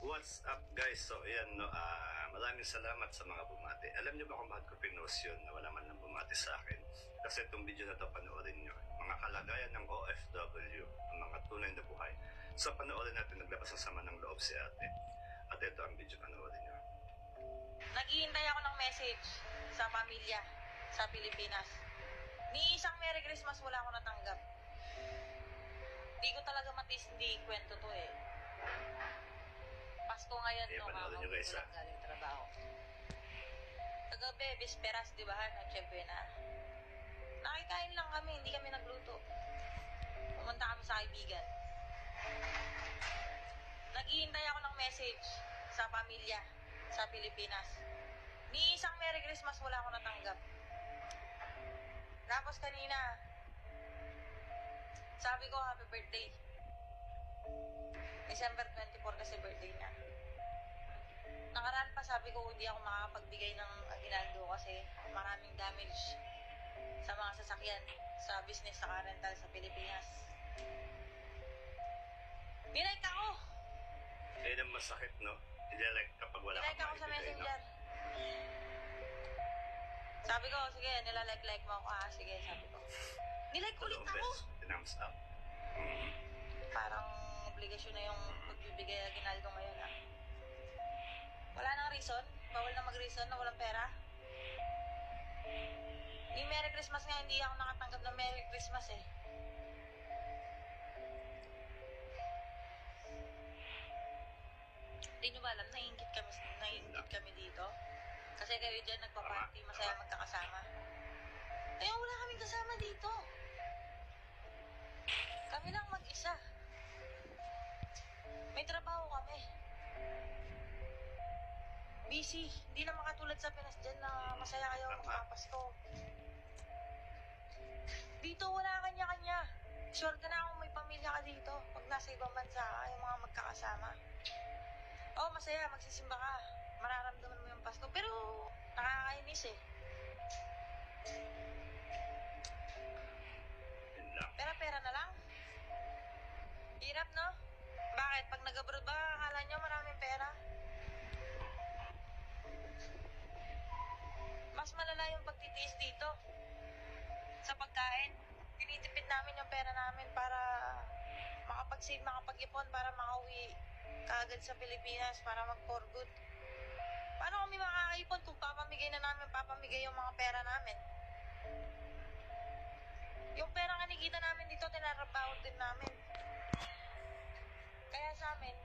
What's up guys? So ayan no, maraming salamat sa mga bumati. Alam niyo ba kung bakit ko pinost yun na wala man lang bumati sa akin? Kasi itong video na to panoorin niyo. Mga kalagayan ng OFW, ang mga tunay na buhay. So panoorin natin, naglabas ng sama ng loob si ate. At ito ang video, panoorin niyo. Naghihintay ako ng message sa pamilya sa Pilipinas. Ni isang Merry Christmas wala ako natanggap. Di ko talaga matis, hindi kwento to eh. Pasko ngayon no, panoorin niyo guys ha. Galing trabaho. Kagabi, bisperas, di ba? Noche Buena. Nakikain lang kami, hindi kami nagluto. Pumunta kami sa kaibigan. Naghihintay ako ng message sa pamilya sa Pilipinas. Ni isang Merry Christmas wala ako natanggap. Tapos kanina, sabi ko happy birthday. December 24 kasi birthday niya. Nakaraan pa sabi ko hindi ako makakapagbigay ng aginaldo kasi maraming damage sa mga sasakyan sa business sa car rental sa Pilipinas. Nilike ako! Yan ang masakit no? Nilike kapag wala Nilike ako sa messenger. No? Sabi ko, sige, nilalike-like mo ako. Sige, sabi ko. Nilike ulit ako! Thumbs up. Parang obligasyon na yung pagbibigay ng aginaldo ngayon Wala nang reason. Bawal na mag-reason na walang pera. Yung Merry Christmas nga, hindi ako nakatanggap ng Merry Christmas eh. Hindi nyo ba alam, naiingit kami dito. Kasi kayo dyan nagpa-party, masaya magkakasama. Kaya wala kaming kasama dito. Kami lang mag-isa. May trabaho kami. Busy. Hindi naman katulad sa Pinas dyan na masaya kayo magpapasko. Dito wala kanya-kanya. Sure ka na kung may pamilya ka dito. Pag nasa ibang bansa ka, yung mga magkakasama. Oo, masaya. Magsisimba ka. Mararamdaman mo yung Pasko. Pero nakakainis eh. Pera-pera na lang. Hirap, no? Bakit? Pag nag-abroad ba, akala nyo maraming pera? Mas malala yung pagtitiis dito. Sa pagkain, tinitipid namin yung pera namin para makapag-save, makapag-ipon, para makauwi kaagad sa Pilipinas, para mag-for good. Paano kami makakaipon kung papamigay yung mga pera namin? Yung pera nga nikita namin dito, tinarabaho din namin. Kaya sa amin,